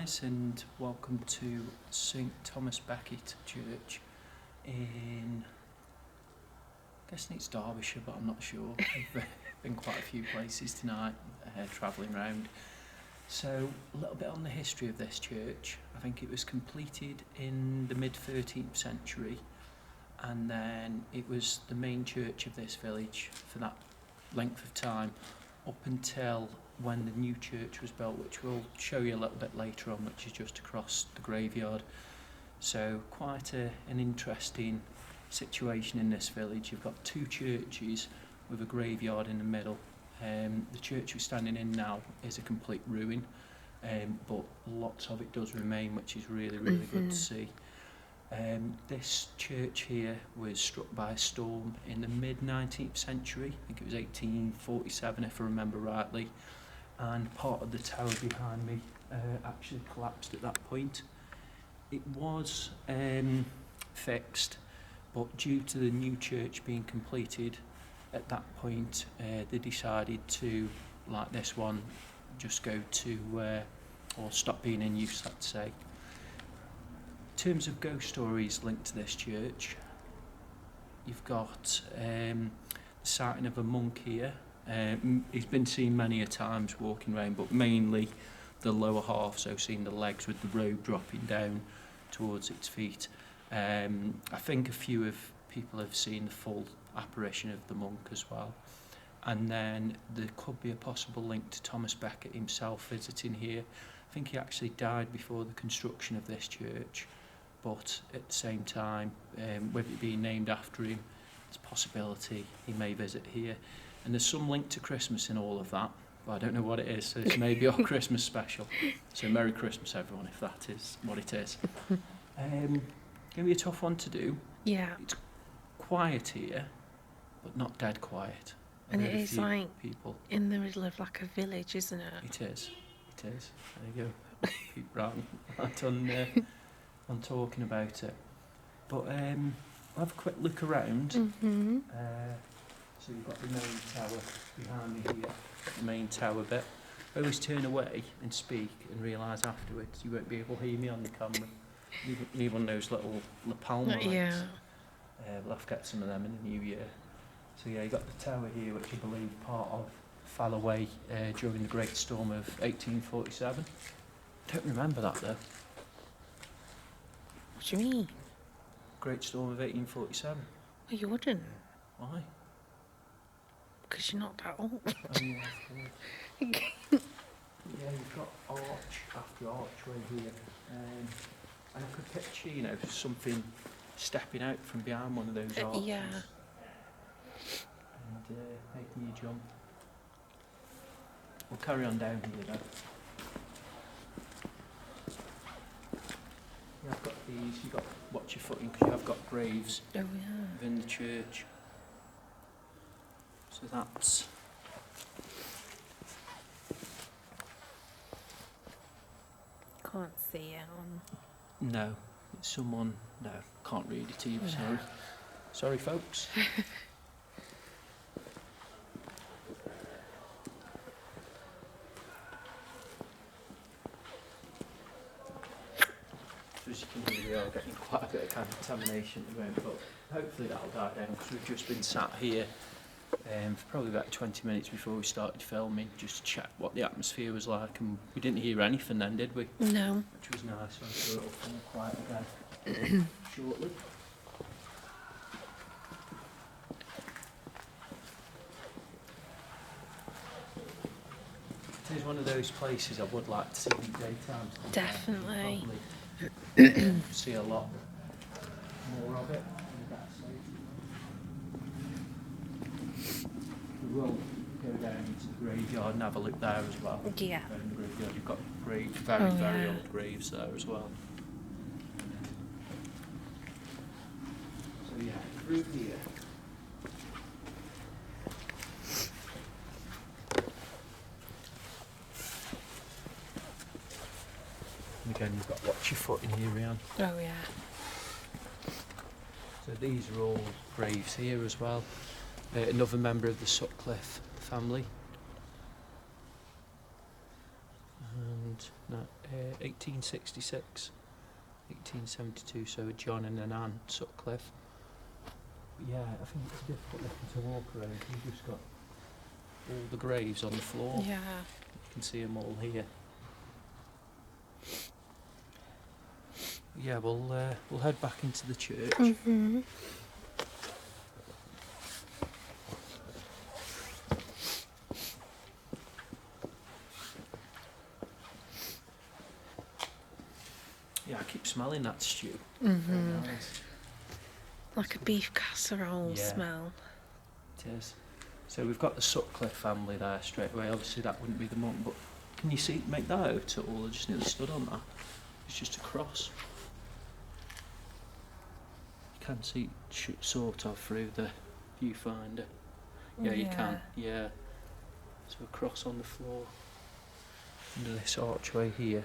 guys, and welcome to St Thomas Becket Church in, I'm guessing it's Derbyshire, but I'm not sure. We've been quite a few places tonight, travelling around. So a little bit on the history of this church. I think it was completed in the mid-13th century, and then it was the main church of this village for that length of time up until when the new church was built, which we'll show you a little bit later on, which is just across the graveyard. So quite an interesting situation in this village. You've got two churches with a graveyard in the middle. The church we're standing in now is a complete ruin, but lots of it does remain, which is really good to see. This church here was struck by a storm in the mid-19th century. I think it was 1847 if I remember rightly, and part of the tower behind me actually collapsed at that point. It was fixed, but due to the new church being completed at that point, they decided to, like this one, just go to or stop being in use, let's say. In terms of ghost stories linked to this church, you've got the sighting of a monk here. He's been seen many a times walking around, but mainly the lower half, so seeing the legs with the robe dropping down towards its feet. I think a few of people have seen the full apparition of the monk as well. And then there could be a possible link to Thomas Becket himself visiting here. I think he actually died before the construction of this church, but at the same time, with it being named after him, it's a possibility he may visit here. And there's some link to Christmas in all of that, but I don't know what it is, so this may be our Christmas special. So Merry Christmas, everyone, if that is what it is. Going to be a tough one to do. Yeah. It's quiet here, but not dead quiet. And it is like people in the middle of like a village, isn't it? It is. It is. There you go. Keep right on talking about it. But we'll have a quick look around. Mm-hmm. So you've got the main tower behind me here, the main tower bit. I always turn away and speak and realise afterwards you won't be able to hear me on the camera. Need one of those little lapel mics. Yeah. We'll have to get some of them in the new year. So yeah, you've got the tower here, which I believe part of fell away during the Great Storm of 1847. Don't remember that though. What do you mean? Great Storm of 1847. Well, you wouldn't. Why? Because you're not that old. Oh, yeah, of course. Yeah, you've got arch after archway here. And I could picture, something stepping out from behind one of those arches. Yeah. And making you jump. We'll carry on down here though. I've got these, you've got to watch your footing because you have got graves within the church. So that's... Can't see it on... No, it's someone... No, can't read it either, sorry. Sorry folks. As you can hear, we are getting quite a bit of contamination at the moment, but hopefully that'll die down because we've just been sat here for probably about 20 minutes before we started filming, just to check what the atmosphere was like, and we didn't hear anything then, did we? No. Which was nice, so I'm sure it'll come quiet again shortly. It is one of those places I would like to see in the daytime. Definitely. See a lot more of it. We will go down into the graveyard and have a look there as well. Yeah. In the graveyard, you've got very old graves there as well. So yeah, through here. And again, you've got to watch your foot in here, Rhian. Oh yeah. So these are all graves here as well. Another member of the Sutcliffe family. and 1866, 1872. So John and Anne Sutcliffe. But yeah, I think it's difficult looking to walk around. You've just got all the graves on the floor. Yeah. You can see them all here. Yeah, we'll head back into the church. Mm-hmm. Yeah, I keep smelling that stew. Mm-hmm. Very nice. Like a beef casserole Yeah. smell. It is. So we've got the Sutcliffe family there straight away. Obviously that wouldn't be the mum, but can you see, make that out at all? I just nearly stood on that. It's just a cross. You can see sort of through the viewfinder. Yeah, you can. Yeah. So a cross on the floor. Under this archway here.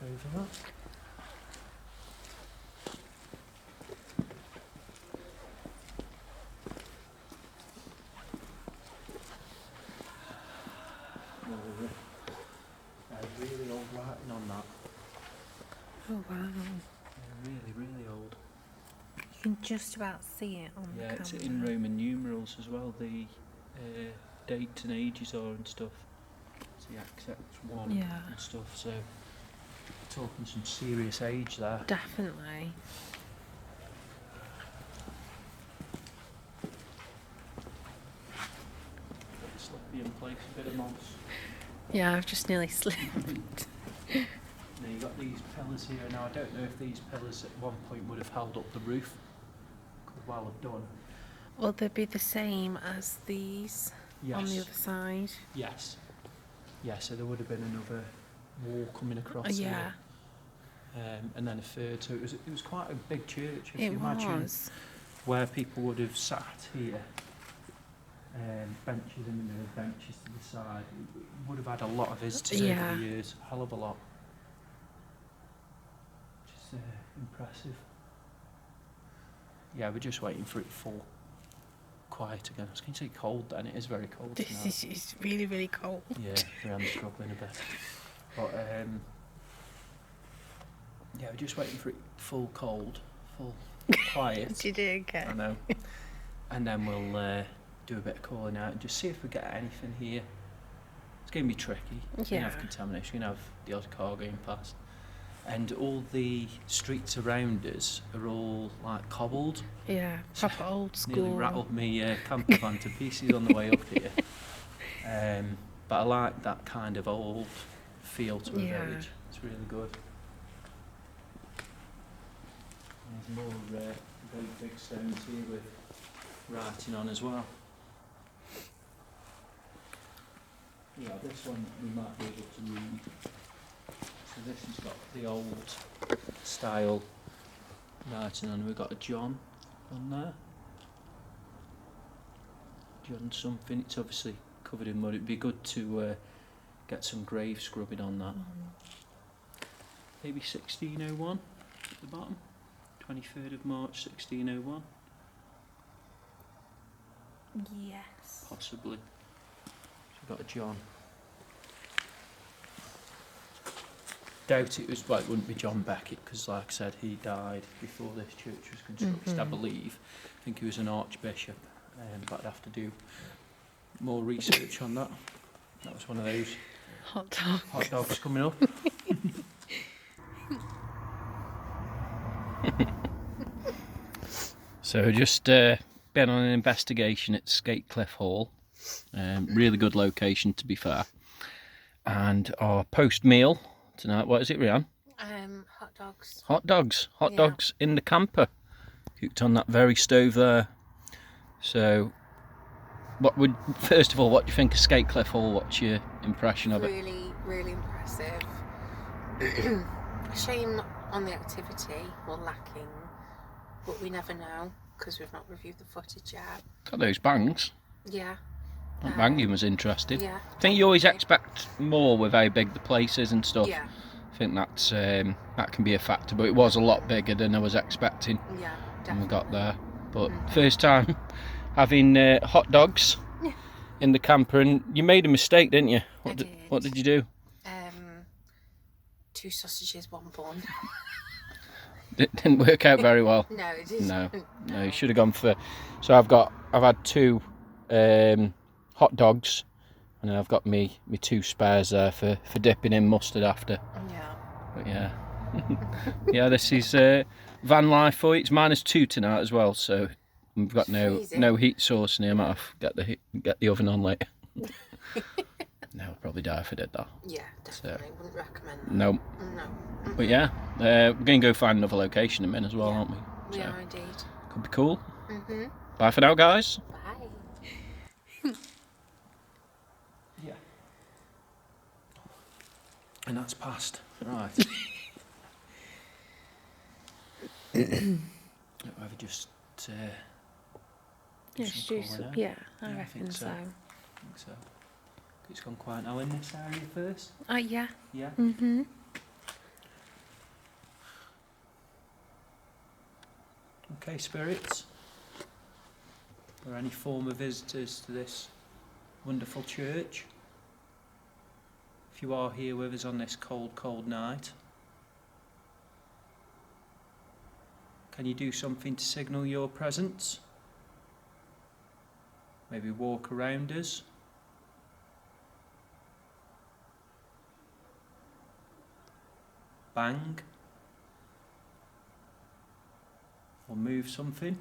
Over that. Really old writing on that. Oh wow. Really, really old. You can just about see it on the camera. Yeah, it's in Roman numerals as well. The dates and ages are and stuff. It's the accept one and stuff. So we're talking some serious age there. Definitely. Slippy in place, a bit of moss. Yeah, I've just nearly slipped. Now you've got these pillars here. Now I don't know if these pillars at one point would have held up the roof. Could well have done. Will they be the same as these on the other side? Yes. Yeah, so there would have been another wall coming across Yeah. here. And then a third. So it was quite a big church. If It you imagine was. where people would have sat here, benches in the middle, benches to the side, it would have had a lot of visitors over the years. A hell of a lot. Which is impressive. Yeah, we're just waiting for it to fall quiet again. I was going to say cold then, it is very cold This tonight. is really, really cold. Yeah, I'm struggling a bit. But yeah, we're just waiting for it full cold, full quiet. Did you do it again? I know. And then we'll do a bit of calling out and just see if we get anything here. It's going to be tricky. You're going to have contamination, you're going to have the odd car going past. And all the streets around us are all like cobbled. Yeah, proper old school. Nearly rattled me camper van to pieces on the way up here. But I like that kind of old feel to a village. It's really good. There's more very big stones here with writing on as well. Yeah, this one we might be able to read. So this has got the old style writing on. We've got a John on there. John something. It's obviously covered in mud. It'd be good to get some grave scrubbing on that. Maybe 1601 at the bottom. 23rd of March 1601. Yes. Possibly. So we've got a John. Doubt it was, well, it wouldn't be John Becket because, like I said, he died before this church was constructed, I believe. I think he was an archbishop, but I'd have to do more research on that. That was one of those hot dogs coming up. So just been on an investigation at Skatecliff Hall. Really good location, to be fair. And our post meal tonight, what is it, Rianne? Hot dogs. Hot dogs in the camper, cooked on that very stove there. So, first of all, what do you think of Skatecliff Hall? What's your impression of it? Really, really impressive. Shame on the activity, or lacking, but we never know because we've not reviewed the footage yet. Got those bangs. Yeah. That banging was interesting. Yeah. I think you always expect more with how big the place is and stuff. Yeah. I think that's that can be a factor, but it was a lot bigger than I was expecting Yeah, when we definitely. got there. But first time having hot dogs in the camper, and you made a mistake, didn't you? What did you do? 2 sausages, 1 bun. It didn't work out very well. No, it didn't. No, you should have gone for. So I've had 2 hot dogs, and then I've got me 2 spares there for dipping in mustard after. Yeah. But yeah, yeah. This is van life for you. It's -2 tonight as well, so we've got no heat source near. I might have to get the oven on later. No, I'd probably die if I did that. Yeah, definitely. Wouldn't recommend that. No. But yeah, we're going to go find another location in a minute as well, aren't we? We are indeed. Could be cool. Bye for now, guys. Bye. Yeah. And that's passed. Right. I've just. Yeah, I reckon so. I think so. It's gone quiet now in this area first. Yeah. Yeah. Okay, spirits. Or any former visitors to this wonderful church. If you are here with us on this cold night, can you do something to signal your presence? Maybe walk around us. Bang. Or move something.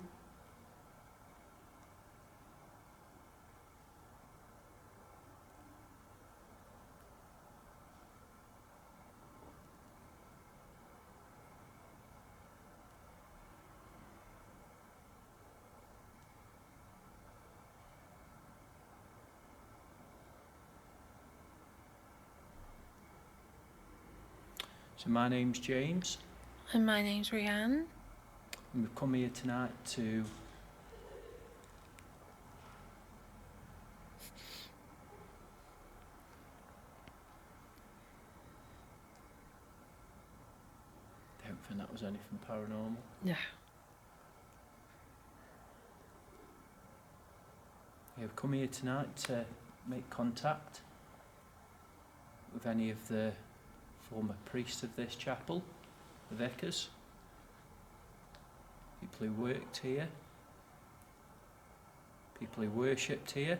So my name's James. And my name's Rianne. And we've come here tonight to don't think that was anything paranormal. Yeah. Yeah, we've come here tonight to make contact with any of the former priests of this chapel, the vicars, people who worked here, people who worshipped here,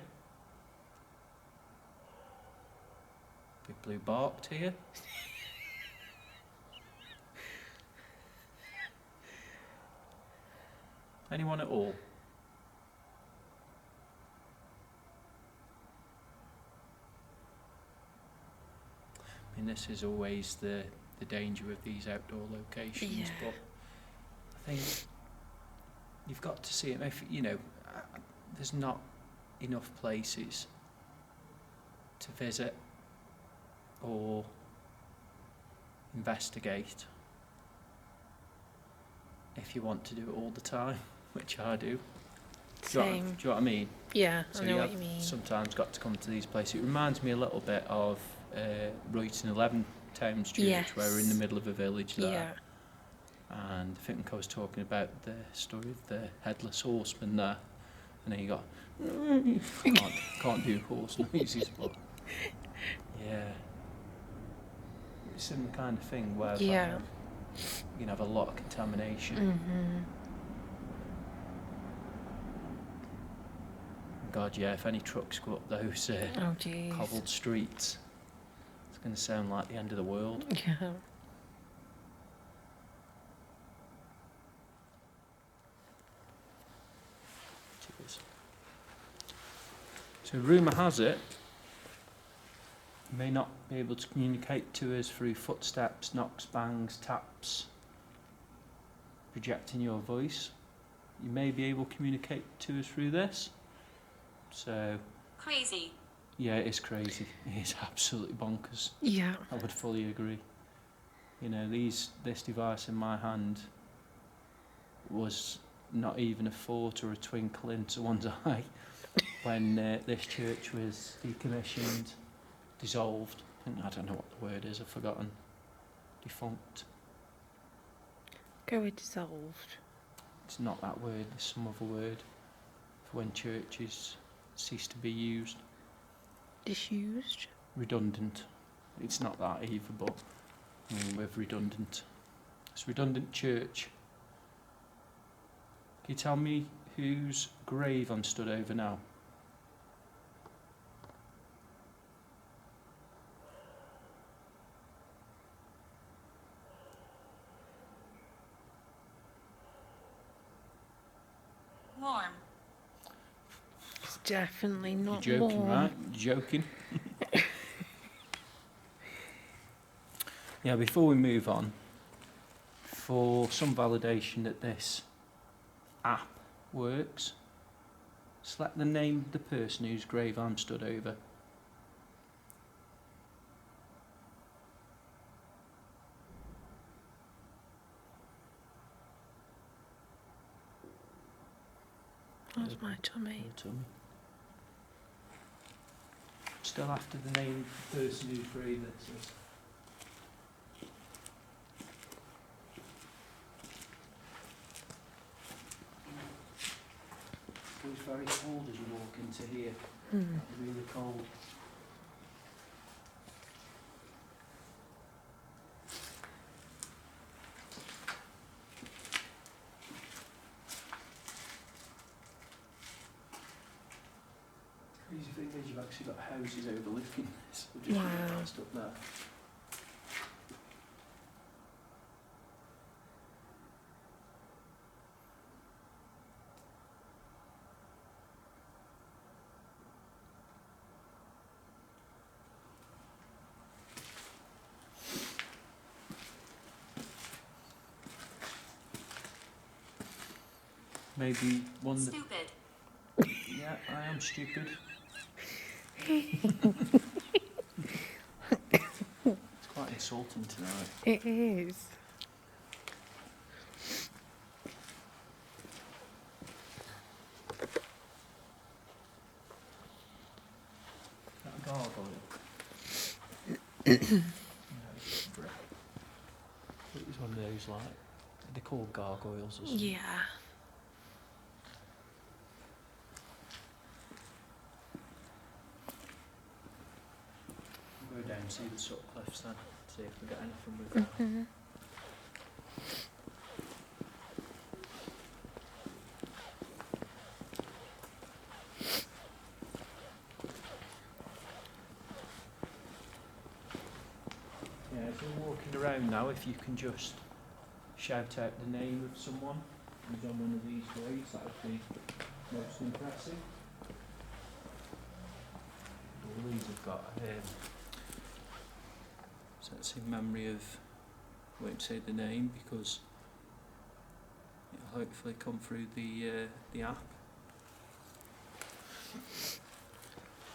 people who barked here. Anyone at all? I mean, this is always the danger of these outdoor locations, but I think you've got to see it. If there's not enough places to visit or investigate if you want to do it all the time, which I do. Same. Do you know what I mean? Yeah, So I know what you mean. Sometimes got to come to these places. It reminds me a little bit of Royton 11 Thames Church, where we're in the middle of a village there. Yeah. And I think I was talking about the story of the headless horseman there, and then you got can't do horse noises, but yeah, it's a similar kind of thing where you can have a lot of contamination. God, yeah, if any trucks go up those cobbled streets, it's going to sound like the end of the world. Yeah. So rumour has it, you may not be able to communicate to us through footsteps, knocks, bangs, taps, projecting your voice. You may be able to communicate to us through this. So crazy. Yeah, it is crazy. It is absolutely bonkers. Yeah. I would fully agree. You know, this device in my hand was not even a thought or a twinkle into one's eye when this church was decommissioned, dissolved. I don't know what the word is, I've forgotten. Defunct. Go with dissolved. It's not that word, there's some other word for when churches ceased to be used. Disused? Redundant. It's not that either, but with redundant. It's redundant church. Can you tell me whose grave I'm stood over now? Warm. It's definitely not You're joking, warm. right? You're joking. Yeah, before we move on, for some validation that this app works, select the name of the person whose grave I'm stood over. That's my tummy. Your tummy. Still after the name of the person whose grave this is. It feels very cold as you walk into here. Really cold. Crazy thing is you've actually got houses overlooking this. I've just realised up there. Maybe one that... Stupid. Yeah, I am stupid. It's quite insulting tonight. It is. Is that a gargoyle? No, it's a brick. It was one of those, like, they're called gargoyles or something. Yeah. We'll go down and see the Sutcliffes then, see if we get anything with that. Yeah, if you're walking around now, if you can just shout out the name of someone who's on one of these graves, that would be most impressive. All these have got so that's in memory of, I won't say the name because it'll hopefully come through the app.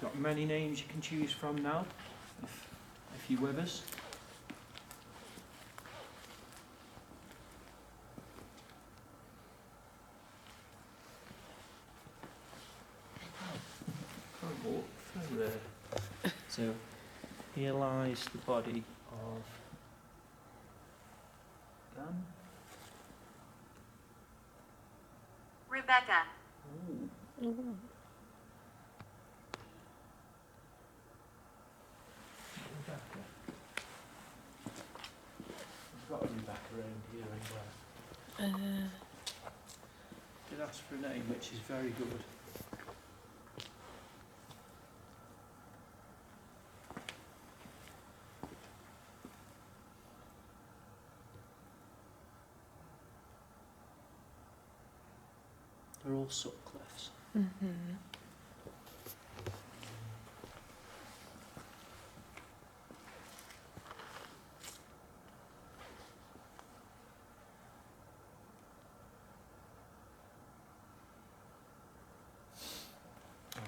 Got many names you can choose from now, if you're with us. Can't walk through there. So here lies the body of Dan. Rebecca. Ooh. Ooh. Rebecca. We've got a Rebecca around here anywhere. Did ask for a name, which is very good. They're all Sutcliffes. I'm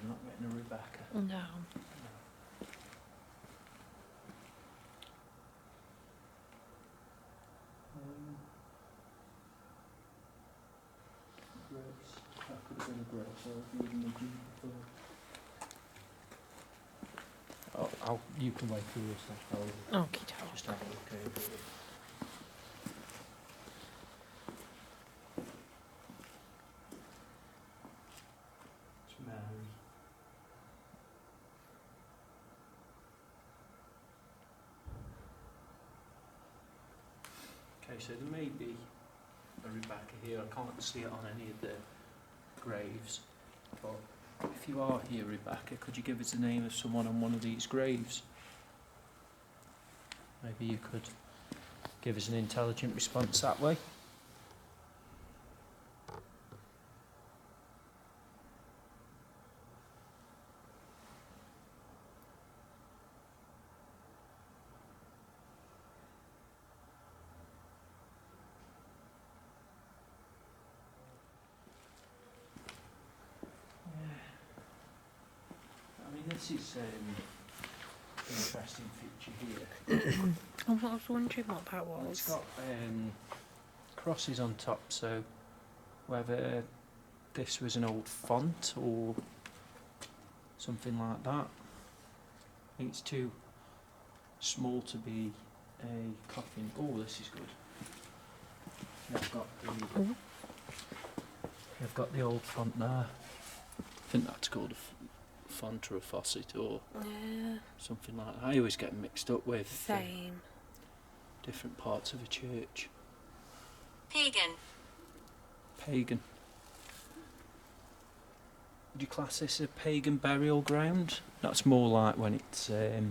not getting a Rebecca. No. Grace. That could have been a Grace. I was reading the G before. Oh, you can wait through this. I'll Okie doke. just have a look over it. It's Mary. so there may be a Rebecca here. I can't see it on any of the graves, but if you are here, Rebecca, could you give us the name of someone on one of these graves? Maybe you could give us an intelligent response that way. This is an interesting feature here. I was wondering what that was. It's got crosses on top, so whether this was an old font or something like that. I think it's too small to be a coffin. Oh, this is good. They've got the old font there. I think that's called a font or a faucet or something like that. I always get them mixed up with different parts of a church. Pagan. Pagan. Would you class this a pagan burial ground? That's more like when it's I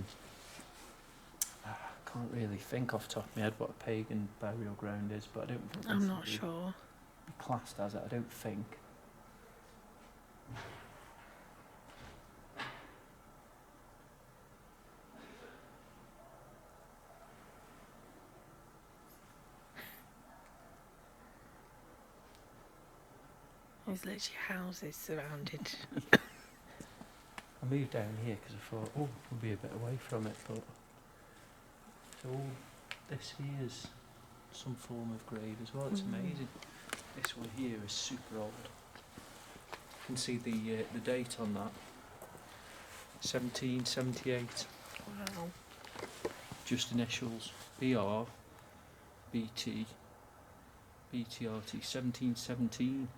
can't really think off the top of my head what a pagan burial ground is, but I don't think I'm not sure. Be classed as it, I don't think. There's literally houses surrounded. I moved down here because I thought, oh, we'll be a bit away from it, but so all this here is some form of grave as well. It's amazing. This one here is super old. You can see the date on that. 1778. Wow. Just initials. BR, BT, BTRT. 1717.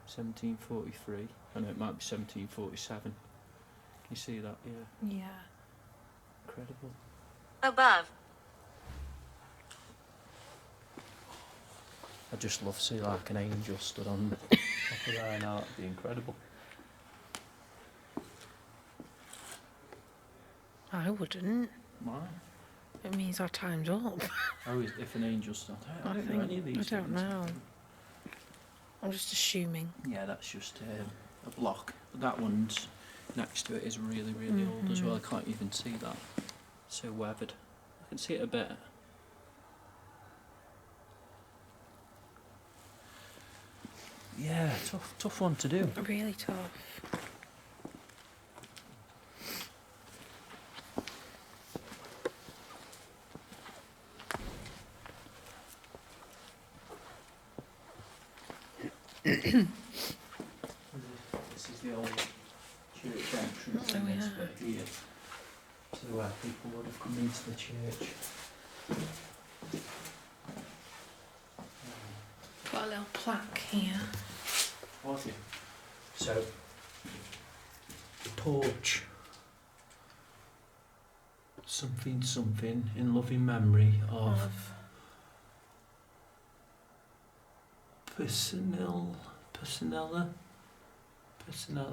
1743. I know it might be 1747. Can you see that? Yeah. Yeah. Incredible. Above. I'd just love to see like an angel stood on top of there now. That'd be incredible. I wouldn't. Why? It means our time's up. Oh, if an angel stood. I don't know any of these. I don't things. know. I'm just assuming. Yeah, that's just a block. But that one's next to it is really, really old as well. I can't even see that. So weathered. I can see it a bit. Yeah, tough one to do. Really tough. This is the old church entrance Oh, in this yeah. bit here. So where people would have come into the church. Got a little plaque here. Was it? So, torch. Something in loving memory of Personella,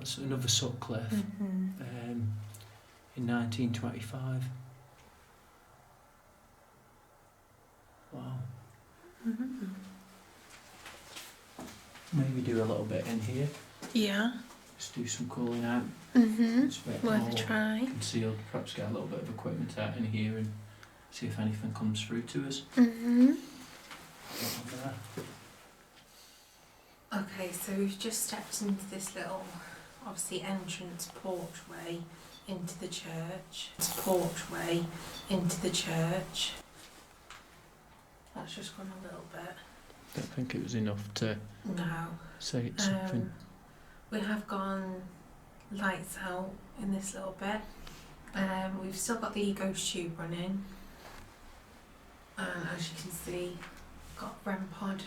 so another Sutcliffe, in 1925. Wow. Maybe do a little bit in here. Yeah. Just do some cooling out. Worth More a try. concealed. Perhaps get a little bit of equipment out in here and see if anything comes through to us. Okay, so we've just stepped into this little, obviously, entrance porchway into the church. Porchway into the church. That's just gone a little bit. I don't think it was enough to No. say it's something. We have gone lights out in this little bit. We've still got the ghost tube running. And as you can see, got REM pod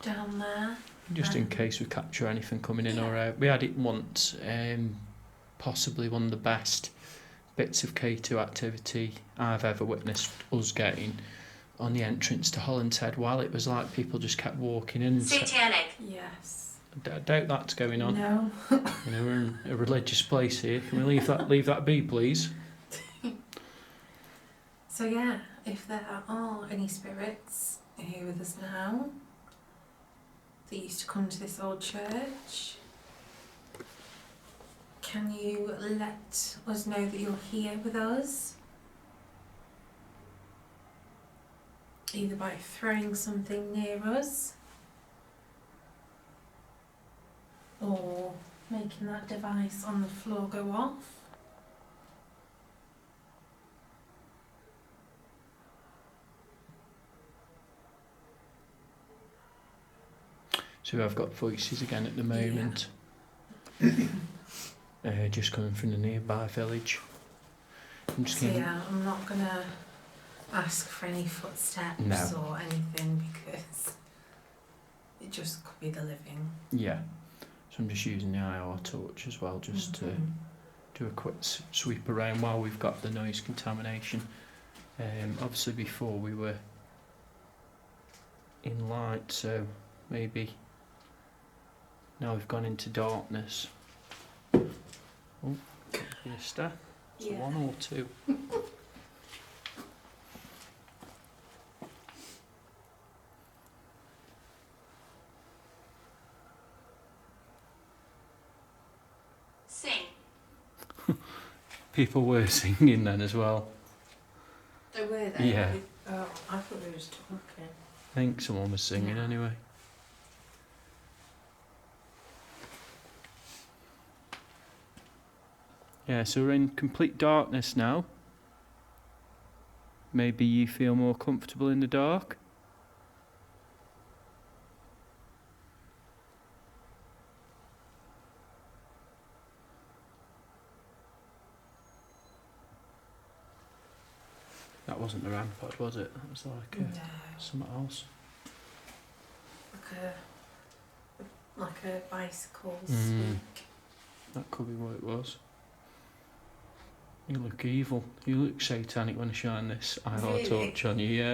down there. Just in case we capture anything coming in or out. We had it once, possibly one of the best bits of K2 activity I've ever witnessed us getting on the entrance to Holland's Head while it was like people just kept walking in. And Satanic. Yes. I doubt that's going on. No. You know, we're in a religious place here. Can we leave that be, please? So yeah, if there are any spirits here with us now that used to come to this old church, can you let us know that you're here with us? Either by throwing something near us or making that device on the floor go off. So I've got voices again at the moment. Just coming from the nearby village. I'm just So gonna, yeah, I'm not gonna ask for any footsteps No. or anything because it just could be the living. yeah. So I'm just using the IR torch as well, just to do a quick sweep around while we've got the noise contamination. Obviously before we were in light, so maybe now we've gone into darkness. Oh, mister. It's a 1 or 2. Sing. People were singing then as well. Oh, were they? Yeah. Oh, I thought we were just talking. I think someone was singing Yeah. anyway. Yeah, so we're in complete darkness now. Maybe you feel more comfortable in the dark? That wasn't the rampart, was it? That was like No, something else. like a bicycle Mm. squeak. That could be what it was. You look evil. You look satanic when I shine this IR Really? torch on you, yeah.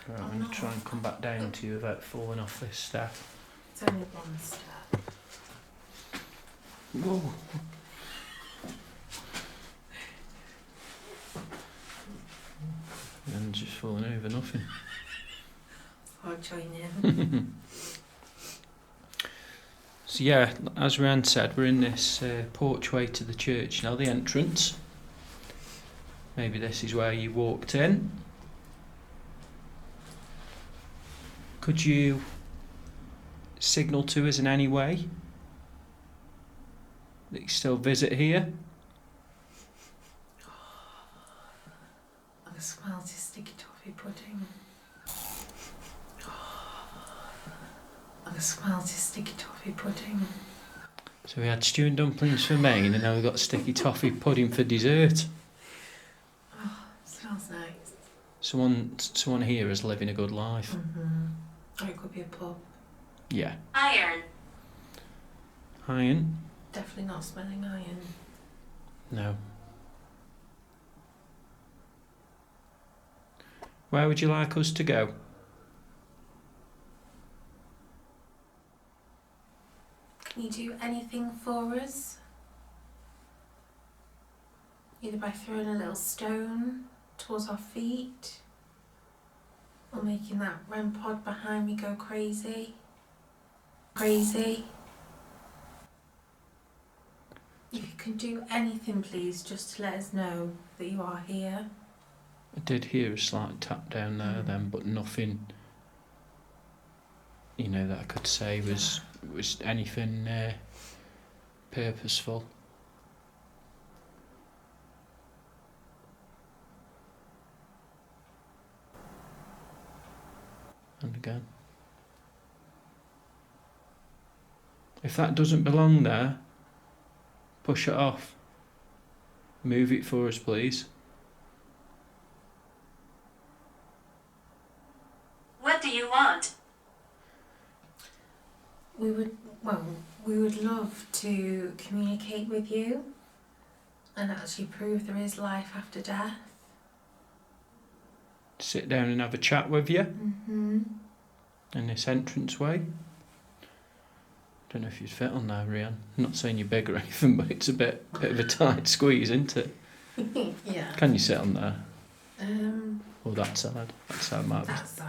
Right, Oh, I'm going to try no. and come back down to you without falling off this step. It's only one step. Whoa. And just falling over nothing. I'll join in. So yeah, as Rand said, we're in this porchway to the church now, the entrance. Maybe this is where you walked in. Could you signal to us in any way that you still visit here? I can smell this sticky toffee pudding. I can smell this sticky toffee pudding. So we had stew and dumplings for main, and now we've got sticky toffee pudding for dessert. Smells nice. Someone here is living a good life. Or it could be a pub. Yeah. Iron. Iron? Definitely not smelling iron. No. Where would you like us to go? Can you do anything for us? Either by throwing a little stone towards our feet, or making that REM pod behind me go crazy. Crazy. If you can do anything, please, just to let us know that you are here. I did hear a slight tap down there then, but nothing, you know, that I could say was anything purposeful. And again. If that doesn't belong there, push it off. Move it for us, please. What do you want? We would love to communicate with you and actually prove there is life after death. sit down and have a chat with you Mm-hmm. in this entranceway. Don't know if you'd fit on there, Rianne. I'm not saying you're big or anything, but it's a bit of a tight squeeze, isn't it? Yeah. Can you sit on there? Um, Or that side? That side might be. that side,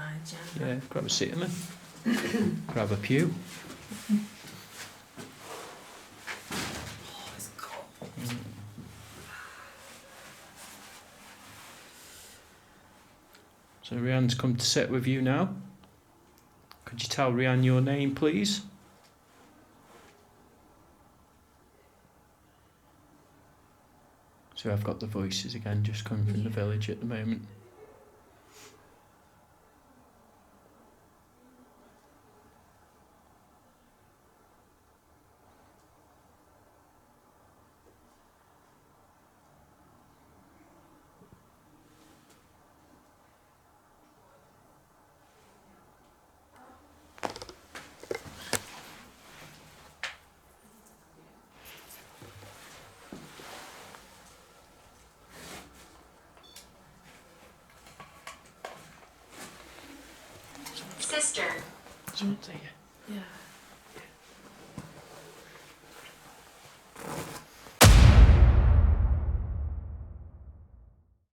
yeah. Yeah, grab a seat in there. Grab a pew. Oh, it's cold. So Rianne's come to sit with you now. Could you tell Rianne your name, please? So I've got the voices again, just coming from the village at the moment. Sister. Someone's here. Yeah.